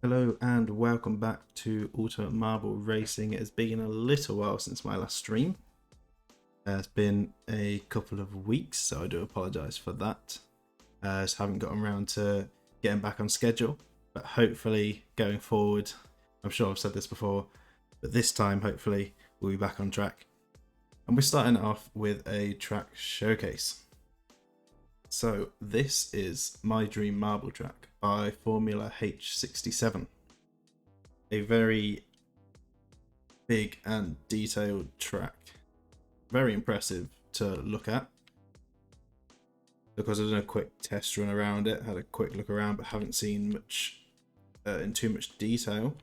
Hello and welcome back to Ultimate Marble Racing. It has been a little while since my last stream. It's been a couple of weeks, so I do apologise for that. Just haven't gotten around to getting back on schedule, but hopefully going forward, I'm sure I've said this before, but this time hopefully we'll be back on track. And we're starting off with a track showcase. So this is My Dream Marble Track by Formula H67. A very big and detailed track. Very impressive to look at. Because I've done a quick test run around it, had a quick look around, but haven't seen much in too much detail.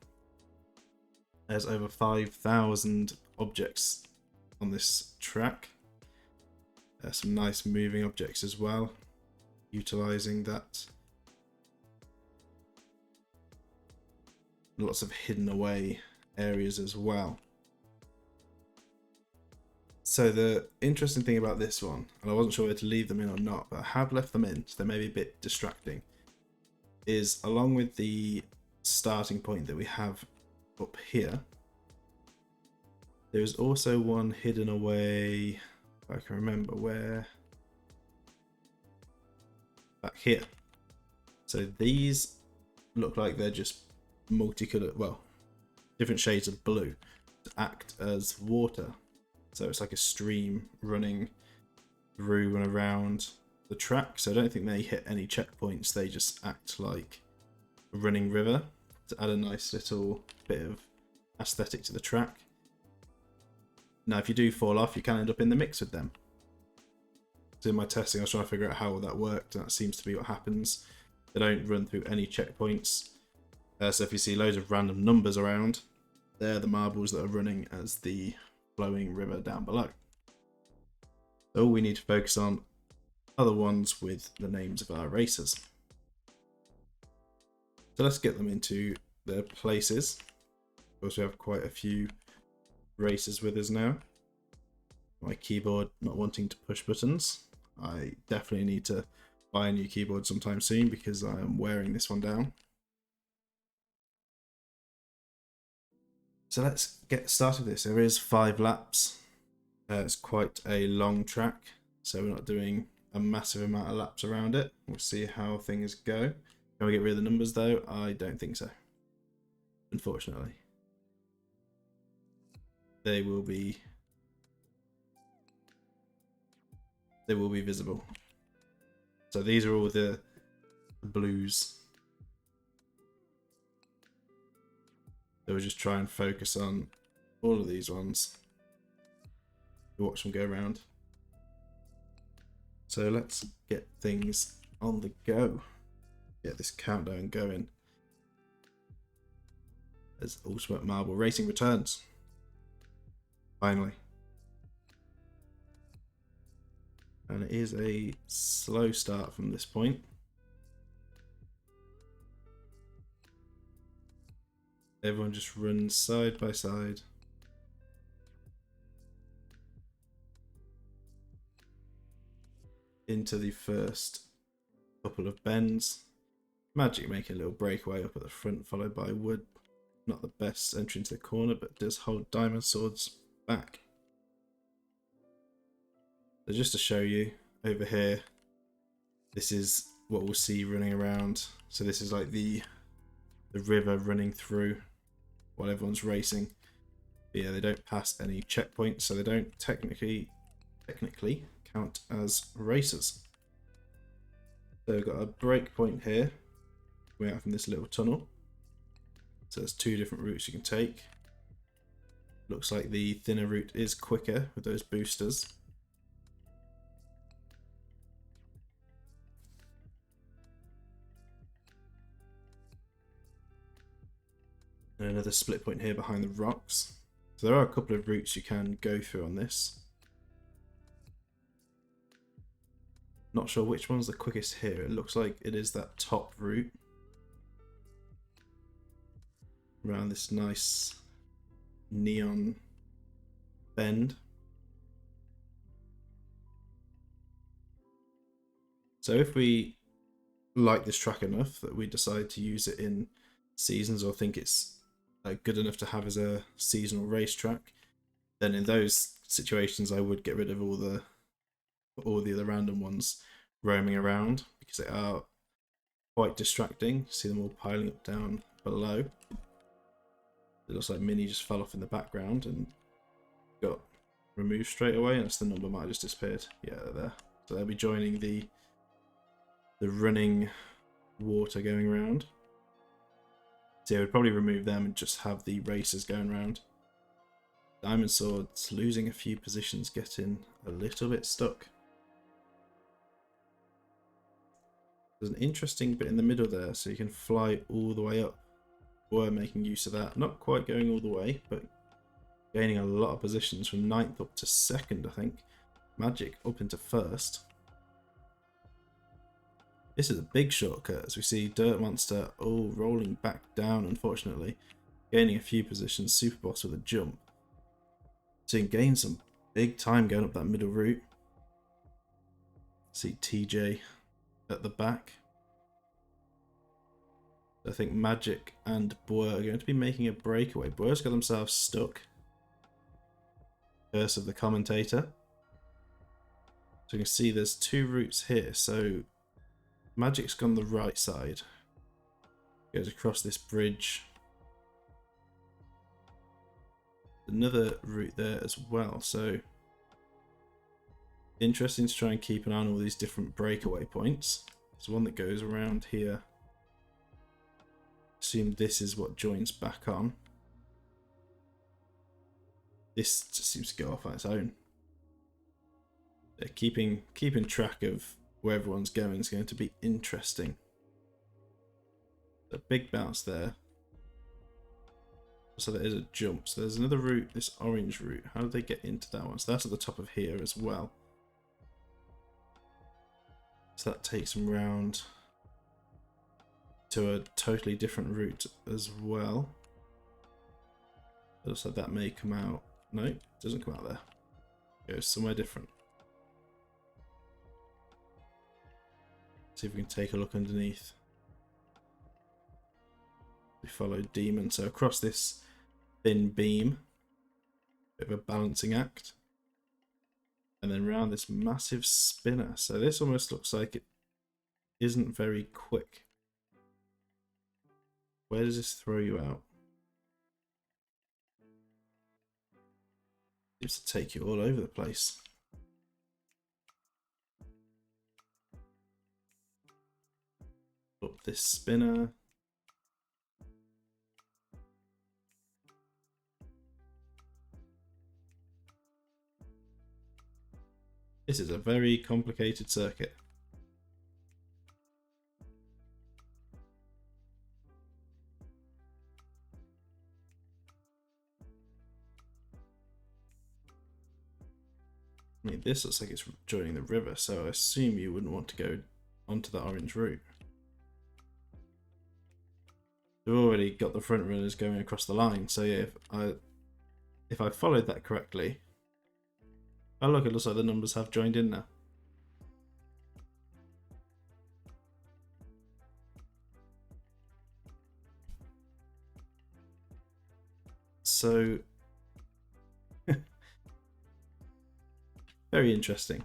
There's over 5,000 objects on this track. Some nice moving objects as well, utilizing that. Lots of hidden away areas as well. So the interesting thing about this one, and I wasn't sure whether to leave them in or not, but I have left them in, so they may be a bit distracting, is along with the starting point that we have up here, there is also one hidden away, if I can remember where, back here. So these look like they're just multicolored, well, different shades of blue to act as water. So it's like a stream running through and around the track. So I don't think they hit any checkpoints. They just act like a running river to add a nice little bit of aesthetic to the track. Now, if you do fall off, you can end up in the mix with them. So in my testing, I was trying to figure out how that worked, and that seems to be what happens. They don't run through any checkpoints. So if you see loads of random numbers around, they're the marbles that are running as the flowing river down below. So all we need to focus on are the ones with the names of our racers. So let's get them into their places. Of course, we have quite a few racers with us now. My keyboard not wanting to push buttons. I definitely need to buy a new keyboard sometime soon because I am wearing this one down. So let's get started with this. There is 5 laps. It's quite a long track, so we're not doing a massive amount of laps around it. We'll see how things go. Can we get rid of the numbers though? I don't think so. Unfortunately. They will be visible. So these are all the blues. So we'll just try and focus on all of these ones. Watch them go around. So let's get things on the go. Get this countdown going as Ultimate Marble Racing returns. Finally. And it is a slow start from this point. Everyone just runs side by side. Into the first couple of bends. Magic making a little breakaway up at the front, followed by Wood. Not the best entry into the corner, but does hold Diamond Swords back. So just to show you, over here, this is what we'll see running around. So this is like the river running through while everyone's racing. But yeah, they don't pass any checkpoints, so they don't technically count as racers. So we've got a break point here, coming out from this little tunnel. So there's 2 different routes you can take. Looks like the thinner route is quicker with those boosters. And another split point here behind the rocks. So there are a couple of routes you can go through on this. Not sure which one's the quickest here. It looks like it is that top route. Around this nice neon bend. So if we like this track enough that we decide to use it in seasons or think it's good enough to have as a seasonal racetrack, then in those situations I would get rid of all the other random ones roaming around, because they are quite distracting. See them all piling up down below. It looks like Mini just fell off in the background and got removed straight away, and that's the number might have just disappeared. Yeah, they're there. So they'll be joining the running water going around. So I would probably remove them and just have the racers going around. Diamond Swords losing a few positions, getting a little bit stuck. There's an interesting bit in the middle there, so you can fly all the way up. We're making use of that. Not quite going all the way, but gaining a lot of positions from 9th up to 2nd, I think. Magic up into 1st. This is a big shortcut, as we see Dirt Monster all rolling back down, unfortunately. Gaining a few positions, Super Boss with a jump. So you can gain some big time going up that middle route. See TJ at the back. I think Magic and Boer are going to be making a breakaway. Boer's got themselves stuck. Curse of the Commentator. So you can see there's 2 routes here. So Magic's gone the right side. Goes across this bridge. Another route there as well. So interesting to try and keep an eye on all these different breakaway points. There's one that goes around here. Assume this is what joins back on. This just seems to go off on its own. Keeping track of where everyone's going is going to be interesting. A big bounce there. So there is a jump. So there's another route, this orange route. How do they get into that one? So that's at the top of here as well. So that takes them round to a totally different route as well. It looks like that may come out. No, it doesn't come out there. It goes somewhere different. See if we can take a look underneath. We follow Demon. So across this thin beam, bit of a balancing act. And then round this massive spinner. So this almost looks like it isn't very quick. Where does this throw you out? It seems to take you all over the place. Up this spinner. This is a very complicated circuit. I mean, this looks like it's joining the river, so I assume you wouldn't want to go onto the orange route. We've already got the front runners going across the line, so yeah, if I followed that correctly. Oh look, it looks like the numbers have joined in now. So very interesting.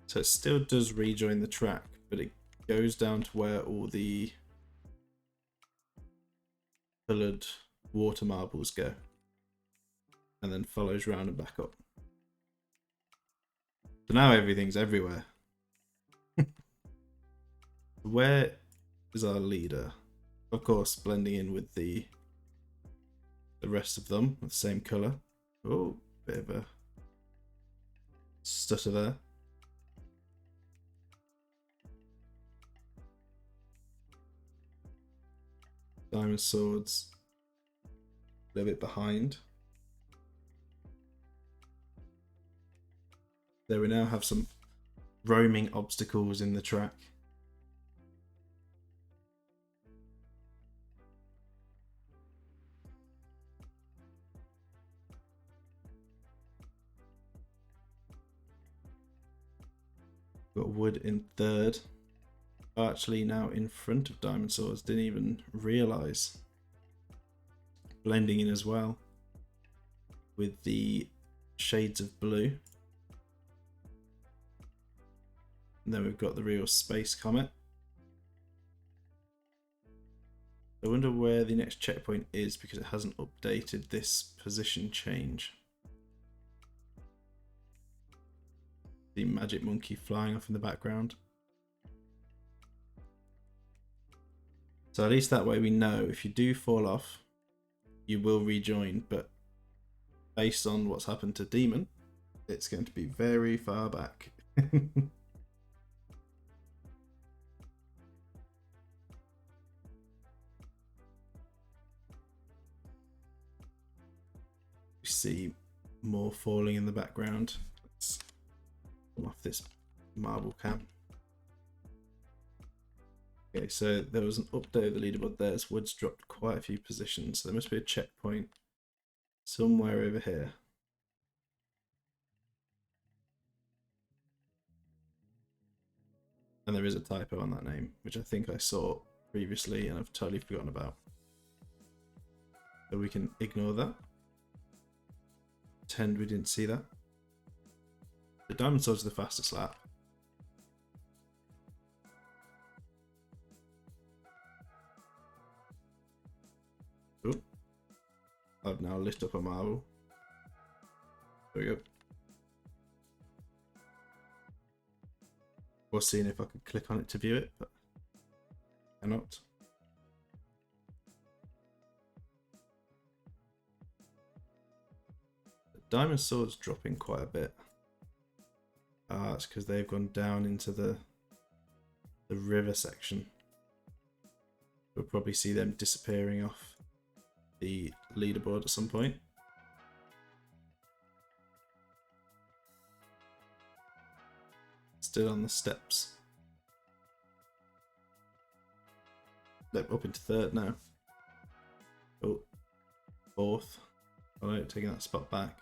So it still does rejoin the track, but it goes down to where all the coloured water marbles go, and then follows round and back up. So now everything's everywhere. Where is our leader? Of course, blending in with the rest of them with the same colour. Oh, bit of a stutter there. Diamond Swords a little bit behind. There we now have some roaming obstacles in the track. Got Wood in third. Actually now in front of Diamond Swords. Didn't even realise. Blending in as well with the shades of blue. And then we've got the real Space Comet. I wonder where the next checkpoint is because it hasn't updated this position change. The Magic Monkey flying off in the background. So at least that way we know if you do fall off, you will rejoin, but based on what's happened to Demon, it's going to be very far back. We see more falling in the background. Let's come off this marble cam. Okay, so there was an update of the leaderboard there. Wood's dropped quite a few positions. So there must be a checkpoint somewhere over here. And there is a typo on that name, which I think I saw previously and I've totally forgotten about. So we can ignore that. Pretend we didn't see that. The Diamond Sword's the fastest lap. Oh, I've now lit up a marble. There we go. Was seeing if I could click on it to view it, but I cannot. The Diamond Sword's dropping quite a bit. It's because they've gone down into the river section. We'll probably see them disappearing off the leaderboard at some point. Still on the steps. Nope, up into third now. Oh, fourth. Oh no, taking that spot back.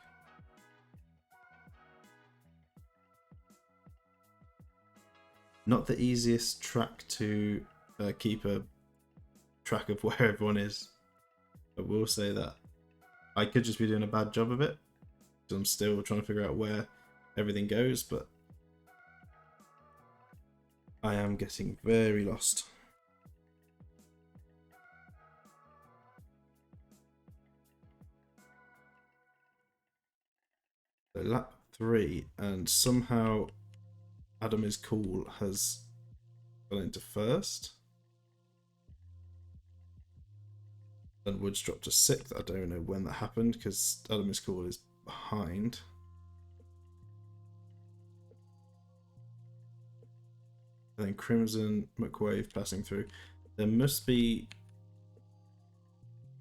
Not the easiest track to keep a track of where everyone is. I will say that I could just be doing a bad job of it. So I'm still trying to figure out where everything goes, but I am getting very lost. So lap 3, and somehow Adam is Cool has gone into first. And Woods dropped to 6th. I don't know when that happened because Adam is Cool is behind. And then Crimson McWave passing through. There must be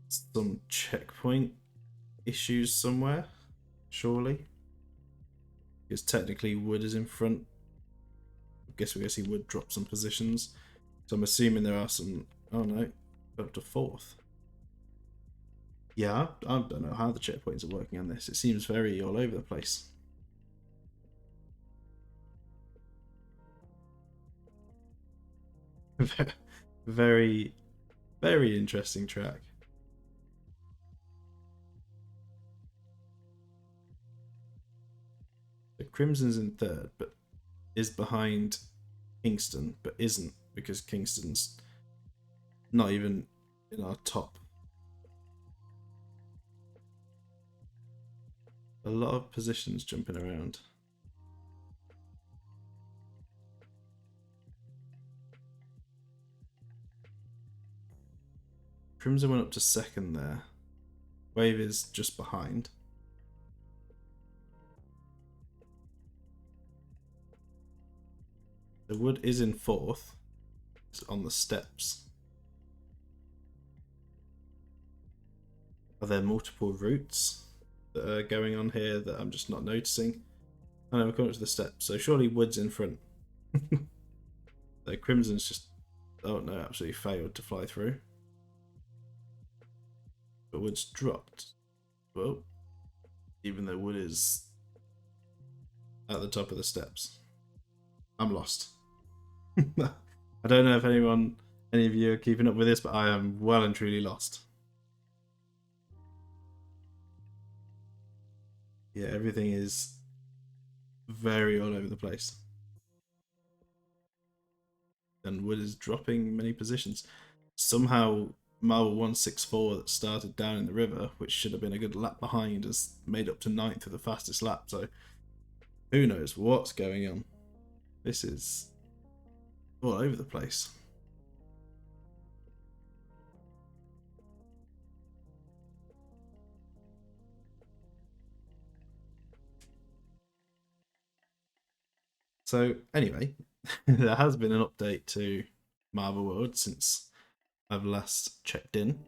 some checkpoint issues somewhere, surely. Because technically Wood is in front. I guess we're going to see Wood drop some positions. So I'm assuming there are some... Oh no, up to 4th. Yeah, I don't know how the checkpoints are working on this. It seems very all over the place. Very, very interesting track. The Crimson's in third, but is behind Kingston, but isn't because Kingston's not even in our top. A lot of positions jumping around. Crimson went up to 2nd there. Wave is just behind. The Wood is in 4th. It's on the steps. Are there multiple routes that are going on here that I'm just not noticing? I know we're coming up to the steps, so surely Wood's in front. The Crimson's just, oh no, absolutely failed to fly through. But Wood's dropped. Well, even though Wood is at the top of the steps. I'm lost. I don't know if any of you are keeping up with this, but I am well and truly lost. Yeah, everything is very all over the place. And Wood is dropping many positions. Somehow, Marble 164 that started down in the river, which should have been a good lap behind, has made up to 9th for the fastest lap. So, who knows what's going on? This is all over the place. So, anyway, there has been an update to Marble World since I've last checked in,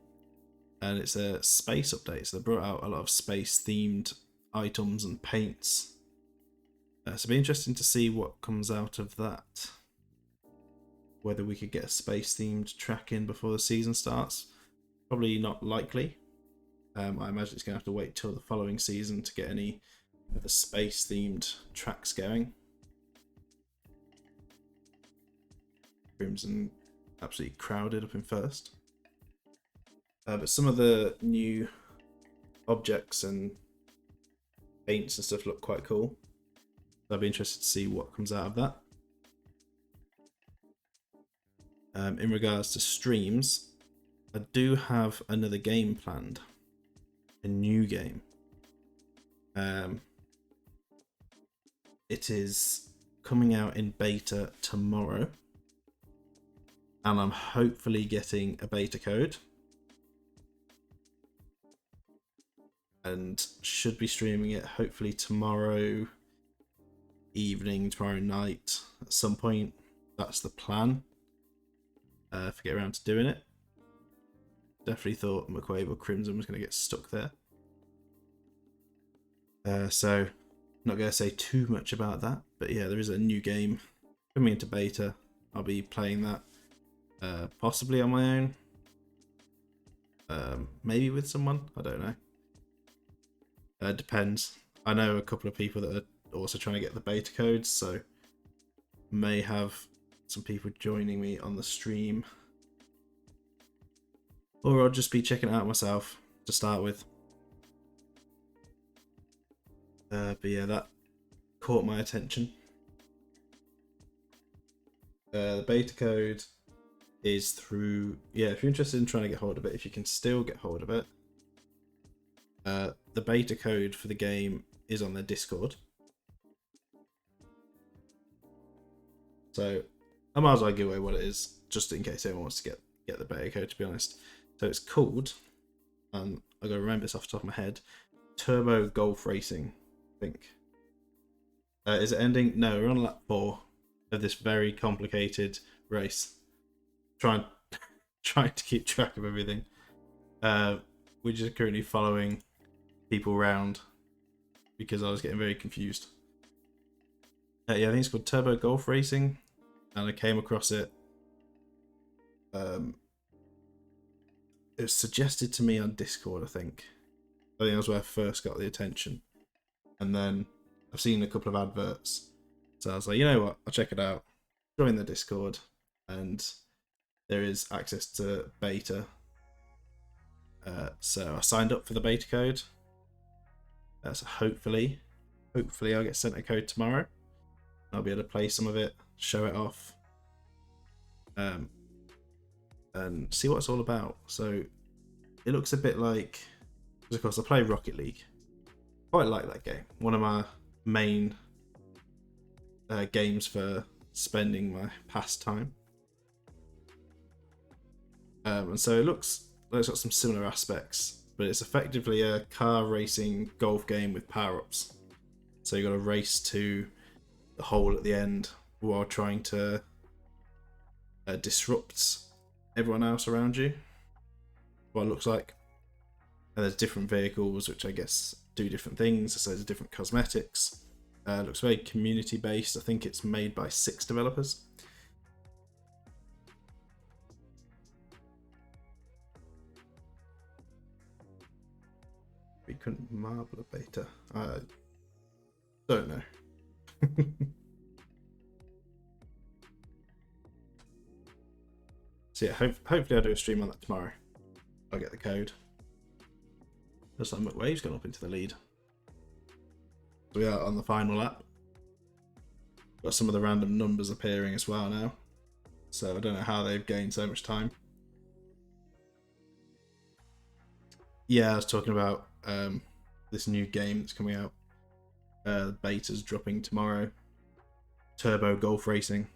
and it's a space update. So, they brought out a lot of space themed items and paints. So, it'll be interesting to see what comes out of that. Whether we could get a space themed track in before the season starts. Probably not likely. I imagine it's going to have to wait till the following season to get any of the space themed tracks going. Crimson absolutely crowded up in first. But some of the new objects and paints and stuff look quite cool. So I'll be interested to see what comes out of that. In regards to streams, I do have another game planned. A new game. It is coming out in beta tomorrow. And I'm hopefully getting a beta code. And should be streaming it hopefully tomorrow evening, tomorrow night at some point. That's the plan. If I get around to doing it. Definitely thought McQuaid or Crimson was going to get stuck there. So, not going to say too much about that. But yeah, there is a new game coming into beta. I'll be playing that possibly on my own. Maybe with someone. I don't know. Depends. I know a couple of people that are also trying to get the beta codes, so may have some people joining me on the stream. Or I'll just be checking it out myself to start with. But yeah, that caught my attention. The beta code is through... Yeah, if you're interested in trying to get hold of it, if you can still get hold of it, the beta code for the game is on their Discord. So I might as well give away what it is, just in case anyone wants to get the beta code, to be honest. So it's called, and I've got to remember this off the top of my head, Turbo Golf Racing, I think. Is it ending? No, we're on lap 4 of this very complicated race. Trying to keep track of everything. We're just currently following people around because I was getting very confused. Yeah, I think it's called Turbo Golf Racing, and I came across it. It was suggested to me on Discord, I think. I think that was where I first got the attention. And then I've seen a couple of adverts. So I was like, you know what, I'll check it out. Join the Discord, and there is access to beta. So I signed up for the beta code. So hopefully I'll get sent a code tomorrow. I'll be able to play some of it, show it off, and see what it's all about. So it looks a bit like, because of course I play Rocket League. Quite like that game. One of my main games for spending my pastime. And so it looks like it's got some similar aspects, but it's effectively a car racing golf game with power-ups. So you got to race to the hole at the end while trying to disrupt everyone else around you. What it looks like. And there's different vehicles which I guess do different things. So there's different cosmetics. It looks very community based. I think it's made by 6 developers. We couldn't marble a beta. I don't know. So yeah, hopefully I'll do a stream on that tomorrow. I'll get the code. Looks like McWave's gone up into the lead. So we are on the final lap. Got some of the random numbers appearing as well now. So I don't know how they've gained so much time. Yeah, I was talking about this new game that's coming out. Beta's dropping tomorrow. Turbo Golf Racing.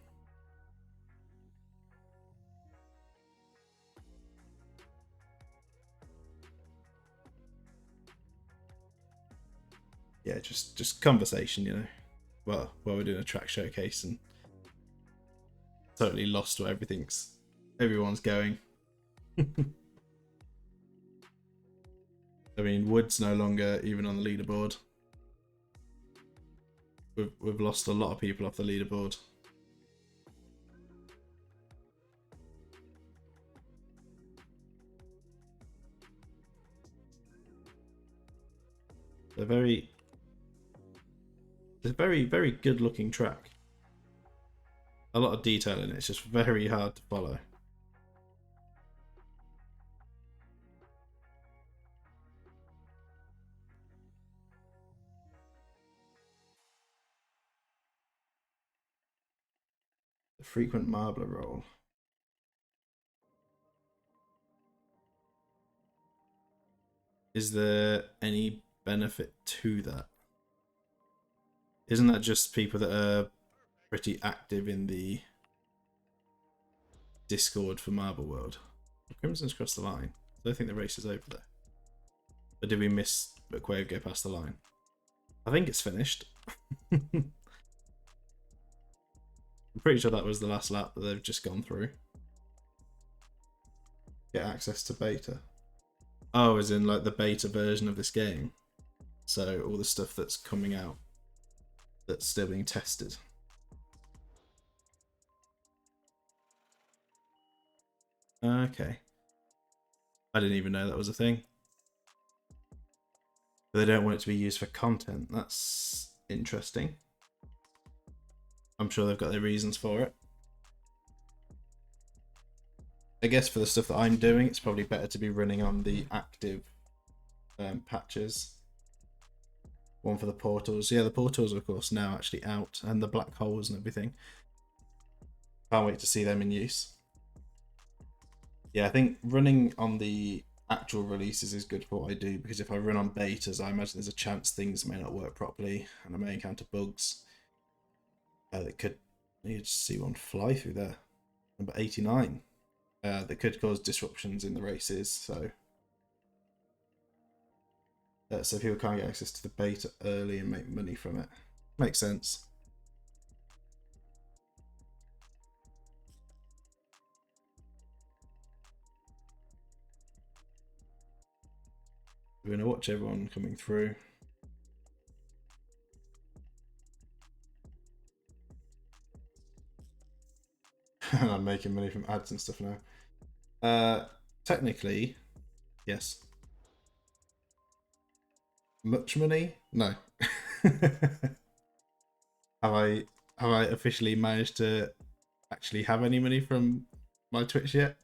Yeah, just conversation, you know. Well, while we're doing a track showcase, and totally lost where everyone's going. I mean, Wood's no longer even on the leaderboard. We've lost a lot of people off the leaderboard. It's a very good looking track. A lot of detail in it. It's just very hard to follow. The frequent marbler roll. Is there any benefit to that? Isn't that just people that are pretty active in the Discord for Marble World? Crimson's crossed the line. I don't think the race is over there. Or did we miss McWave go past the line? I think it's finished. I'm pretty sure that was the last lap that they've just gone through. Get access to beta. Oh, as in like the beta version of this game. So all the stuff that's coming out that's still being tested. Okay. I didn't even know that was a thing. But they don't want it to be used for content. That's interesting. I'm sure they've got their reasons for it. I guess for the stuff that I'm doing, it's probably better to be running on the active patches. One for the portals. Yeah, the portals are of course now actually out, and the black holes and everything. Can't wait to see them in use. Yeah, I think running on the actual releases is good for what I do, because if I run on betas, I imagine there's a chance things may not work properly, and I may encounter bugs that could... You just see one fly through there. Number 89. That could cause disruptions in the races, so people can't get access to the beta early and make money from it. Makes sense. We're going to watch everyone coming through. And I'm making money from ads and stuff now. Technically, yes. Much money? No. Have I officially managed to actually have any money from my Twitch yet?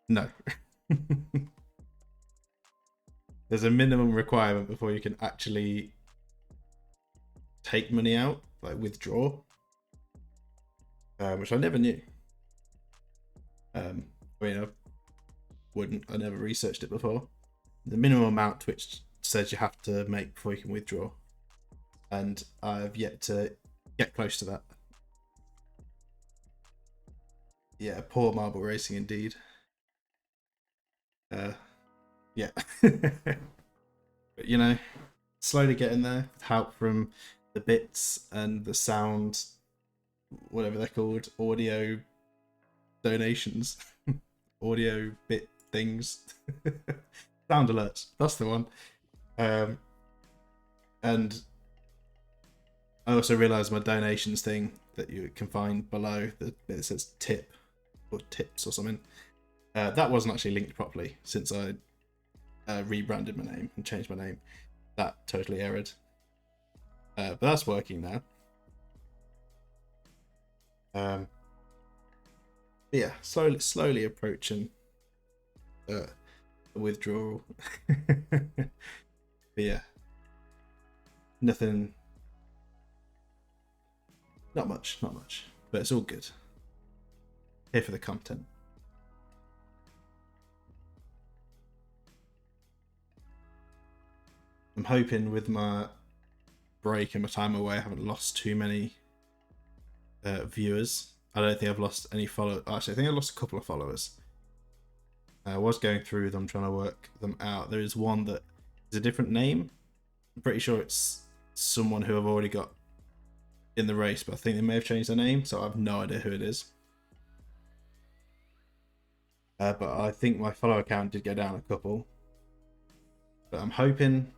No. There's a minimum requirement before you can actually take money out, like withdraw, which I never knew. I mean, I never researched it before. The minimum amount Twitch says you have to make before you can withdraw, and I've yet to get close to that. Yeah, poor marble racing indeed. Yeah. But you know, slowly getting there with help from the bits and the sound, whatever they're called, audio donations. Audio bit things. Sound alerts, that's the one. And I also realised my donations thing that you can find below, that it says tip or tips or something. That wasn't actually linked properly since I rebranded my name and changed my name. That totally errored. But that's working now. But yeah, slowly approaching a withdrawal. But yeah, nothing, not much, but it's all good. Here for the content. I'm hoping with my break and my time away, I haven't lost too many viewers. I don't think I've lost any followers. Actually, I think I lost a couple of followers. I was going through them trying to work them out. There is one that is a different name. I'm pretty sure it's someone who I've already got in the race, but I think they may have changed their name, so I have no idea who it is. But I think my follower count did go down a couple. But I'm hoping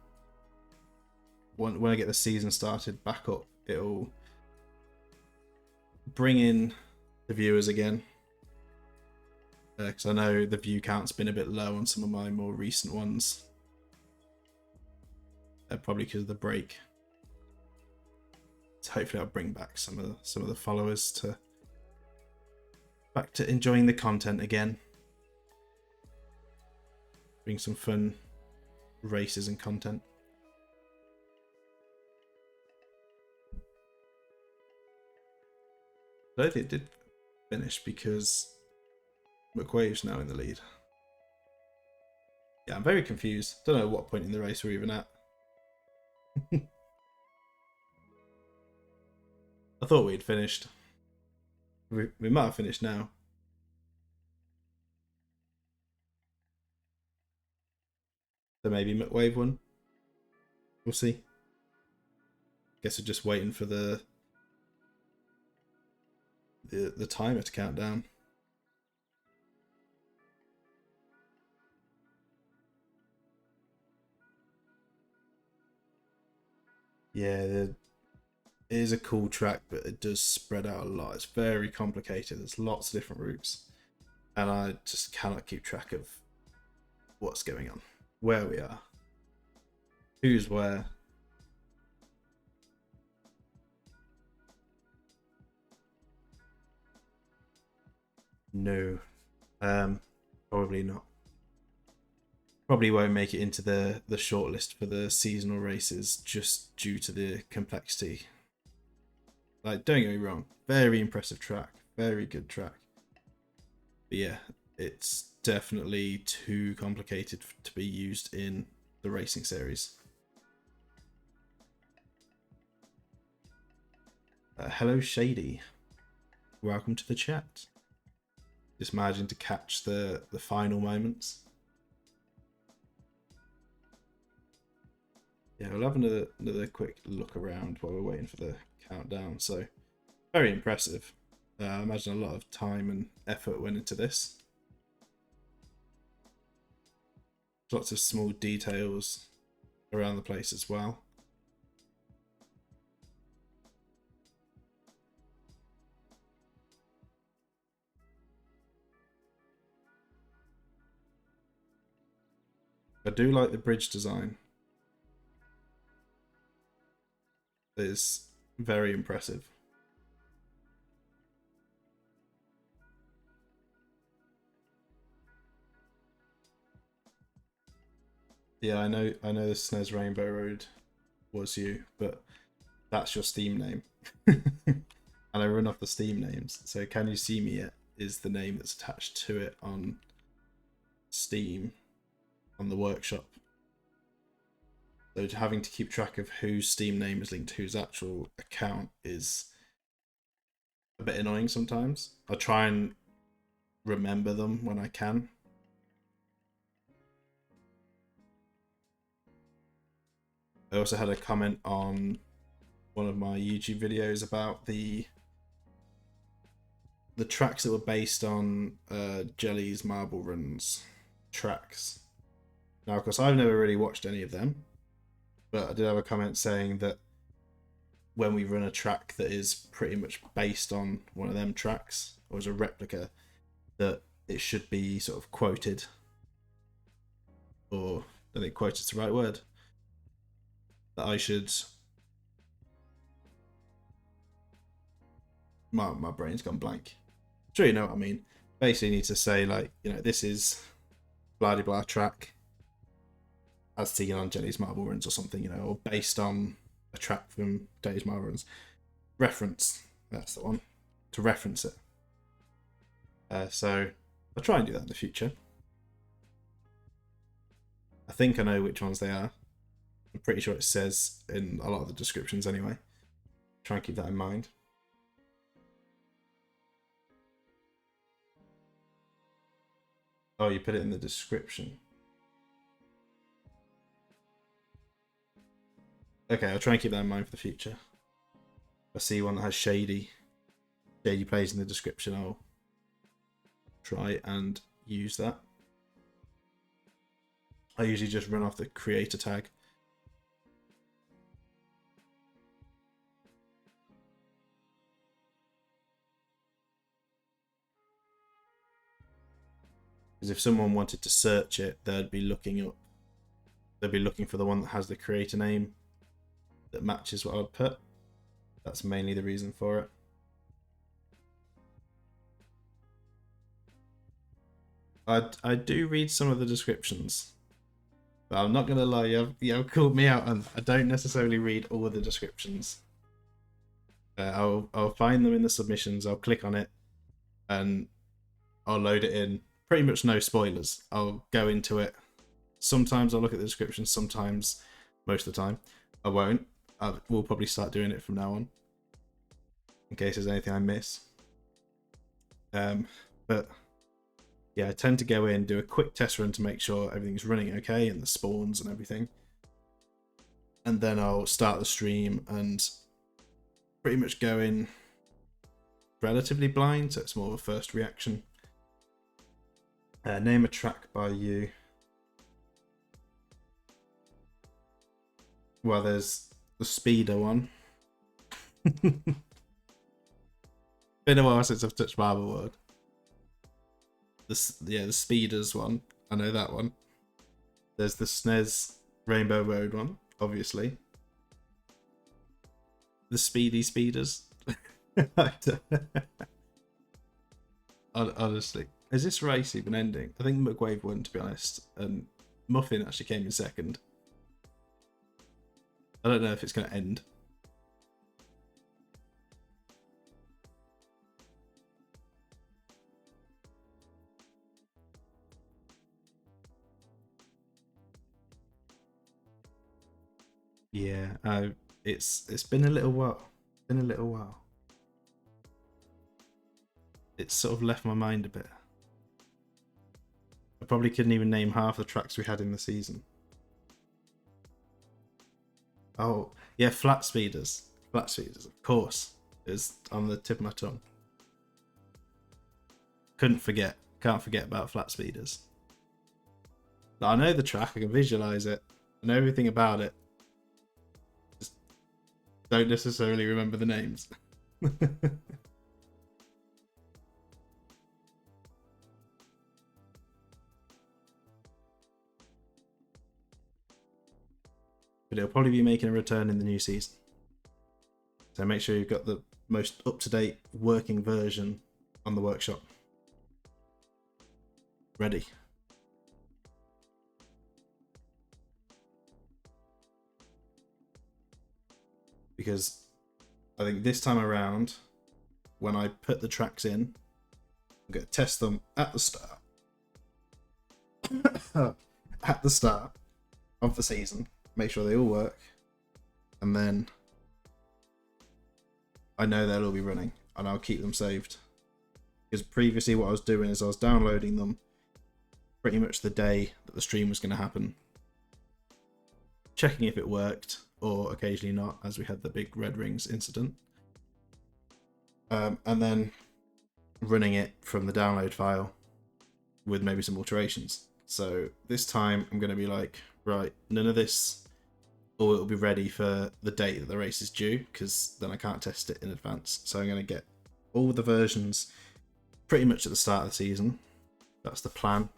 when I get the season started back up, it'll bring in the viewers again. Because I know the view count's been a bit low on some of my more recent ones. Probably because of the break. So hopefully I'll bring back some of the followers back to enjoying the content again. Bring some fun races and content. I don't think it did finish because McQuave's now in the lead. Yeah, I'm very confused. Don't know what point in the race we're even at. I thought we'd finished. We might have finished now. So maybe McWave won. We'll see. Guess we're just waiting for the timer to count down. Yeah, it is a cool track, but it does spread out a lot. It's very complicated. There's lots of different routes, and I just cannot keep track of what's going on, where we are, who's where. No, probably not. Probably won't make it into the shortlist for the seasonal races just due to the complexity. Like, don't get me wrong, very impressive track, very good track. But yeah, it's definitely too complicated to be used in the racing series. Hello, Shady. Welcome to the chat. Just managing to catch the final moments. Yeah, we'll have another quick look around while we're waiting for the countdown. So, very impressive. I imagine a lot of time and effort went into this. Lots of small details around the place as well. I do like the bridge design. It's very impressive. Yeah, I know the SNES Rainbow Road was you, but that's your Steam name. And I run off the Steam names. So Can You See Me Yet is the name that's attached to it on Steam on the workshop. So having to keep track of whose Steam name is linked to whose actual account is a bit annoying sometimes. I try and remember them when I can. I also had a comment on one of my YouTube videos about the tracks that were based on Jelly's Marble Runs tracks. Now, of course, I've never really watched any of them, but I did have a comment saying that when we run a track that is pretty much based on one of them tracks, or as a replica, that it should be sort of quoted, or I think quoted is the right word, that I should... My brain's gone blank. Sure, you know what I mean. basically need to say like, this is blah de blah track as taken on Jenny's Marble Runs or something, or based on a track from Jenny's Marble Runs. Reference, that's the one, to reference it. So I'll try and do that in the future. I think I know which ones they are. I'm pretty sure it says in a lot of the descriptions anyway. Try and keep that in mind. Oh, you put it in the description. Okay, I'll try and keep that in mind for the future. If I see one that has Shady plays in the description, I'll try and use that. I usually just run off the creator tag. Because if someone wanted to search it, they'd be looking for the one that has the creator name that matches what I'd put. That's mainly the reason for it. I do read some of the descriptions, but I'm not gonna lie, you've called me out, and I don't necessarily read all of the descriptions. I'll find them in the submissions. I'll click on it, and I'll load it in. Pretty much no spoilers. I'll go into it. Sometimes I'll look at the description. Sometimes, most of the time, I won't. We'll probably start doing it from now on, in case there's anything I miss. But yeah, I tend to go in, do a quick test run to make sure everything's running okay and the spawns and everything. And then I'll start the stream and pretty much go in relatively blind, so it's more of a first reaction. Name a track by you. Well, there's the Speeder one. Been a while since I've touched Marble World. The Speeders one. I know that one. There's the SNES Rainbow Road one, obviously. The Speedy Speeders. Honestly. Has this race even ending? I think McWave won, to be honest, and Muffin actually came in second. I don't know if it's going to end. Yeah, it's been a little while. It's sort of left my mind a bit. I probably couldn't even name half the tracks we had in the season. Oh, yeah, Flat Speeders. Flat Speeders, of course, is on the tip of my tongue. Can't forget about Flat Speeders. I know the track, I can visualize it, I know everything about it. Just don't necessarily remember the names. But it'll probably be making a return in the new season. So make sure you've got the most up-to-date working version on the workshop ready. Because I think this time around, when I put the tracks in, I'm going to test them at the start. At the start of the season, make sure they all work, and then I know they'll all be running, and I'll keep them saved. Because previously what I was doing is I was downloading them pretty much the day that the stream was going to happen, checking if it worked, or occasionally not, as we had the big red rings incident, and then running it from the download file with maybe some alterations. So this time I'm going to be like, right, none of this, or it'll be ready for the date that the race is due, because then I can't test it in advance. So I'm going to get all the versions pretty much at the start of the season. That's the plan.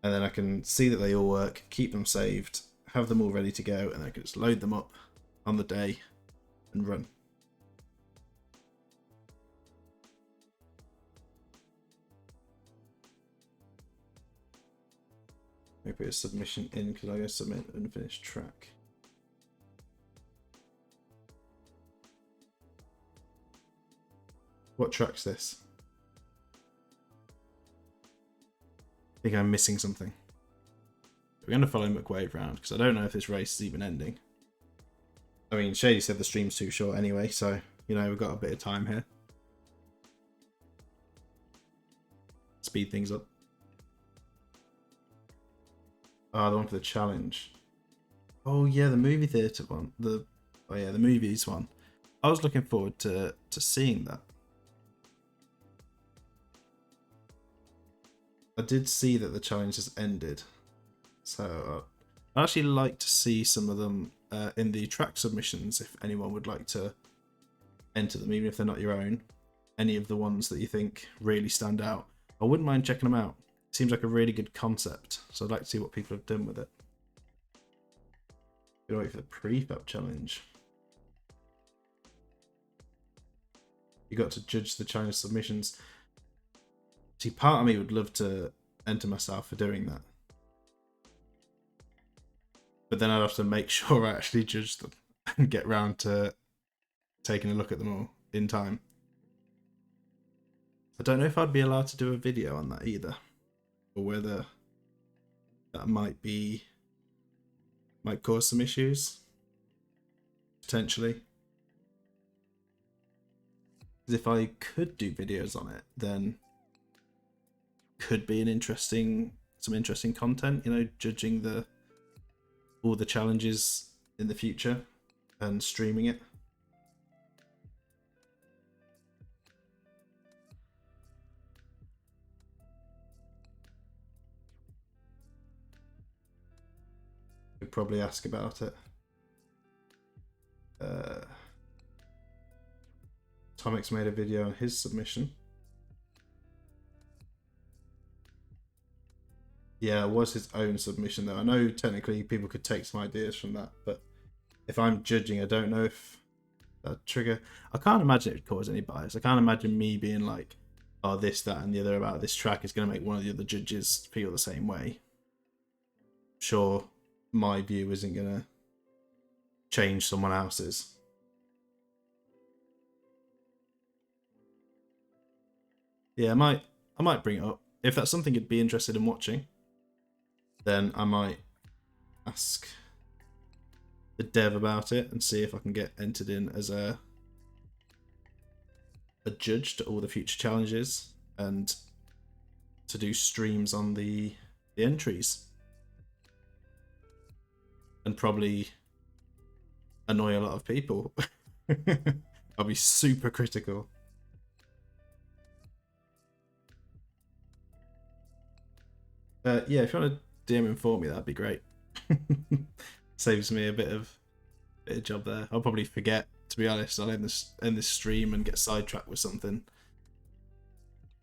And then I can see that they all work, keep them saved, have them all ready to go, and I can just load them up on the day and run. Let me put a submission in because I go submit unfinished track. What track's this? I think I'm missing something. We're going to follow McWave round because I don't know if this race is even ending. I mean, Shady said the stream's too short anyway, so, you know, we've got a bit of time here. Speed things up. Ah, the one for the challenge. Oh yeah, the movie theatre one. The movies one. I was looking forward to seeing that. I did see that the challenge has ended, so I'd actually like to see some of them in the track submissions if anyone would like to enter them, even if they're not your own. Any of the ones that you think really stand out, I wouldn't mind checking them out. Seems like a really good concept, so I'd like to see what people have done with it. Gonna wait for the prefab challenge. You got to judge the China submissions. See, part of me would love to enter myself for doing that, but then I'd have to make sure I actually judge them and get round to taking a look at them all in time. I don't know if I'd be allowed to do a video on that either, or whether that might cause some issues potentially. Because if I could do videos on it, then could be some interesting content, you know, judging all the challenges in the future and streaming it. Could probably ask about it. Tomix made a video on his submission. Yeah, it was his own submission though. I know technically people could take some ideas from that, but if I'm judging, I don't know if that trigger. I can't imagine it would cause any bias. I can't imagine me being like, oh, this, that, and the other about this track is going to make one of the other judges feel the same way. Sure, my view isn't going to change someone else's. Yeah, I might bring it up. If that's something you'd be interested in watching, then I might ask the dev about it and see if I can get entered in as a judge to all the future challenges and to do streams on the entries. And probably annoy a lot of people. I'll be super critical. Yeah, if you want to DM inform me, that'd be great. Saves me a bit of job there. I'll probably forget, to be honest. I'll end this stream and get sidetracked with something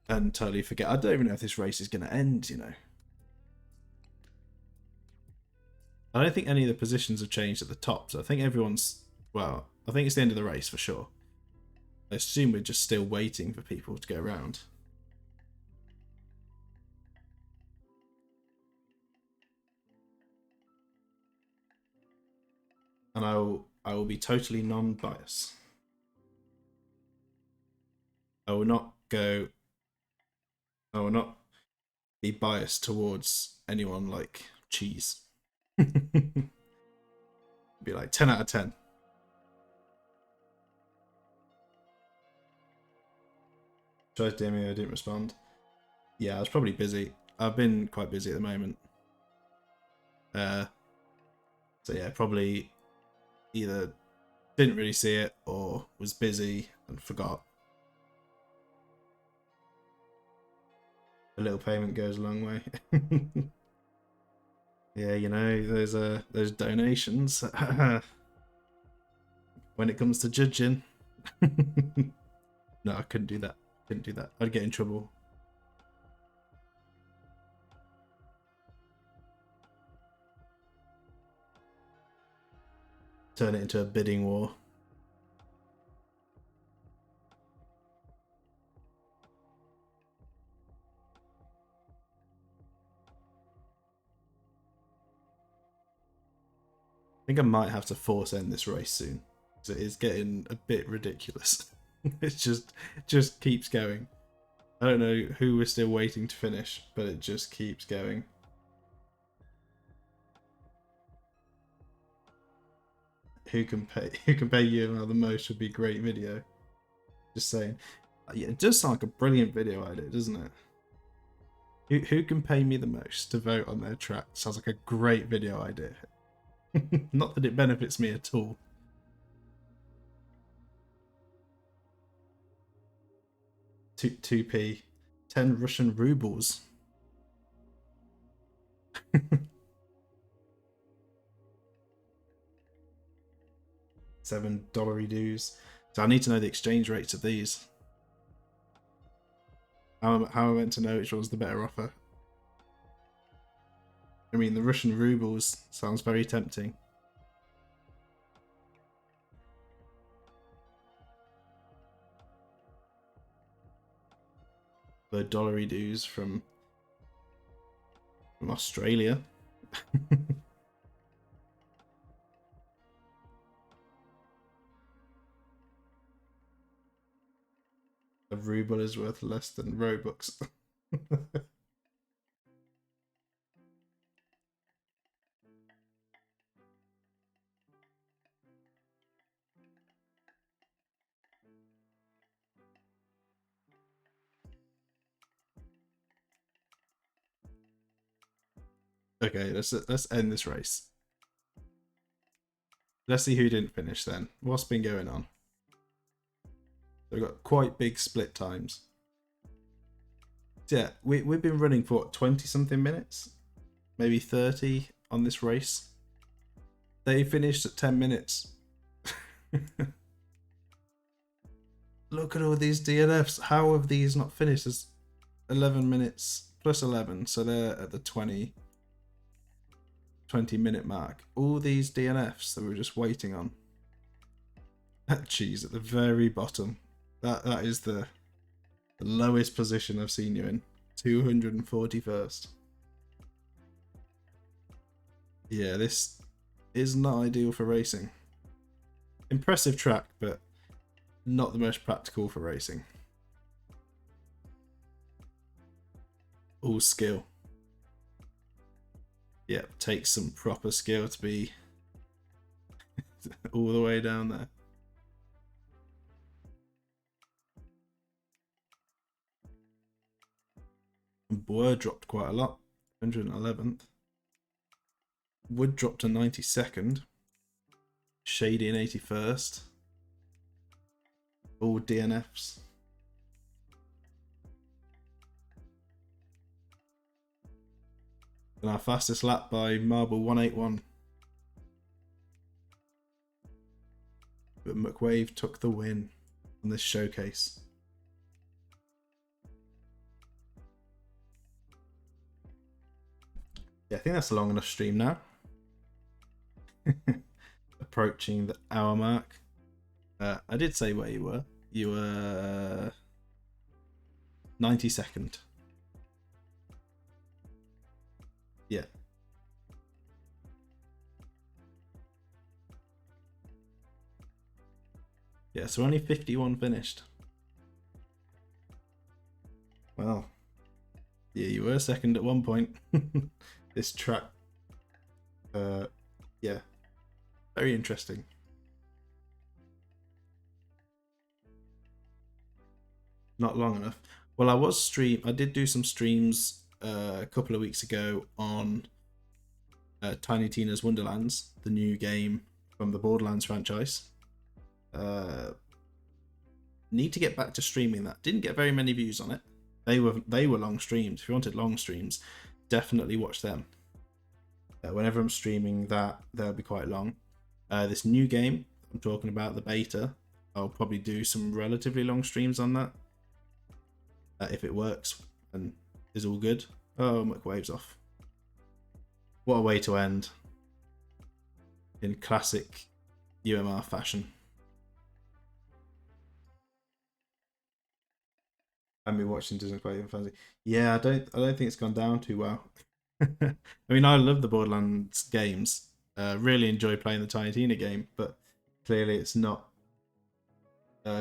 and totally forget. I don't even know if this race is going to end, you know. I don't think any of the positions have changed at the top, so I think everyone's... Well, I think it's the end of the race for sure. I assume we're just still waiting for people to go around. And I will be totally non-biased. I will not be biased towards anyone like Cheese. Be like 10 out of 10. Tried to DM me, I didn't respond. Yeah, I was probably busy. I've been quite busy at the moment. So yeah, probably either didn't really see it or was busy and forgot. A little payment goes a long way. Yeah, you know, those donations. When it comes to judging. No, I couldn't do that. Couldn't do that. I'd get in trouble. Turn it into a bidding war. think I might have to force end this race soon, because it is getting a bit ridiculous. It just keeps going. I don't know who we're still waiting to finish, but it just keeps going. Who can pay UML the most would be a great video. Just saying. Yeah, it does sound like a brilliant video idea, doesn't it? Who can pay me the most to vote on their track? Sounds like a great video idea. Not that it benefits me at all. Two p, 10 Russian rubles. $7 dues. So I need to know the exchange rates of these. How am I meant to know which one's the better offer? I mean, the Russian rubles sounds very tempting. The dollary dues from Australia. A ruble is worth less than Robux. Okay, let's end this race. Let's see who didn't finish then. What's been going on? We've got quite big split times. So yeah, we've been running for what, 20 something minutes? Maybe 30 on this race. They finished at 10 minutes. Look at all these DNFs. How have these not finished? There's 11 minutes plus 11, so they're at the 20 minute mark. All these DNFs that we're just waiting on. Jeez, at the very bottom. That is the lowest position I've seen you in. 241st. Yeah, this is not ideal for racing. Impressive track, but not the most practical for racing. All skill. Yep, takes some proper skill to be all the way down there. Boer dropped quite a lot, 111th. Wood dropped to 92nd. Shady in 81st. All DNFs. And our fastest lap by Marble 181. But McWave took the win on this showcase. Yeah, I think that's a long enough stream now. Approaching the hour mark. I did say where you were. You were 92nd. Yeah. Yeah, so only 51 finished. Well, yeah, you were second at one point. This track, yeah, very interesting. Not long enough. Well, I did do some streams a couple of weeks ago on Tiny Tina's Wonderlands, the new game from the Borderlands franchise. Need to get back to streaming that. Didn't get very many views on it. They were long streams. If you wanted long streams, definitely watch them. Whenever I'm streaming that, they'll be quite long. This new game I'm talking about, the beta, I'll probably do some relatively long streams on that. If it works and is all good. Oh, McWave's off. What a way to end. In classic UMR fashion. I've been watching Disney Play and Fantasy. Yeah, I don't think it's gone down too well. I mean, I love the Borderlands games. Really enjoy playing the Tiny Tina game, but clearly it's not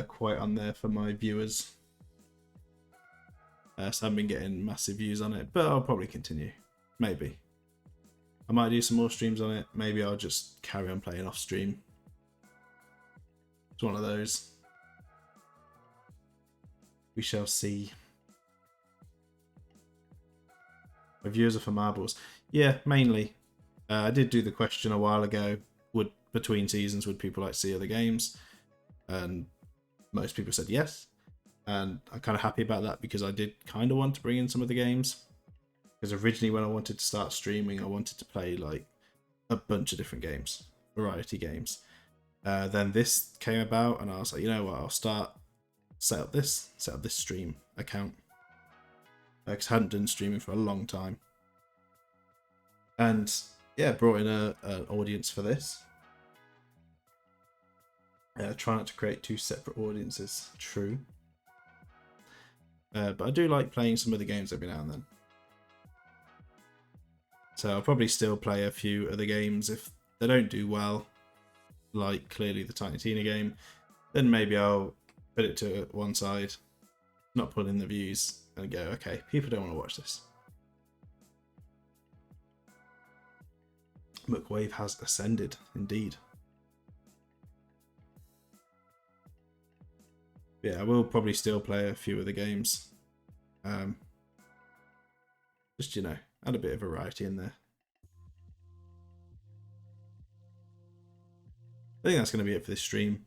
quite on there for my viewers. So I haven't been getting massive views on it, but I'll probably continue. Maybe. I might do some more streams on it. Maybe I'll just carry on playing off stream. It's one of those. We shall see. My viewers are for marbles. Yeah, mainly. I did do the question a while ago. Between seasons, would people like to see other games? And most people said yes. And I'm kind of happy about that because I did kind of want to bring in some of the games. Because originally when I wanted to start streaming, I wanted to play like a bunch of different games, variety games. Then this came about and I was like, you know what, I'll set up this stream account. Because I hadn't done streaming for a long time. And yeah, brought in an audience for this. Try not to create two separate audiences, true. But I do like playing some of the games every now and then. So I'll probably still play a few other games. If they don't do well, like clearly the Tiny Tina game, then maybe I'll put it to one side, not put in the views, and go, okay, people don't want to watch this. McWave has ascended, indeed. Yeah, I will probably still play a few of the games. Just, you know, add a bit of variety in there. I think that's going to be it for this stream.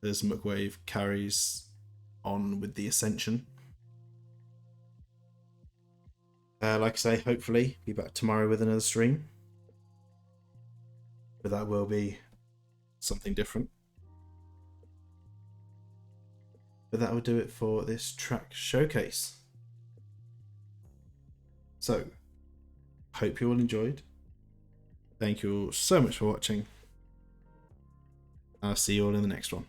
As McWave carries on with the ascension. Like I say, hopefully be back tomorrow with another stream. But that will be something different. But that will do it for this track showcase. So, hope you all enjoyed. Thank you all so much for watching. I'll see you all in the next one.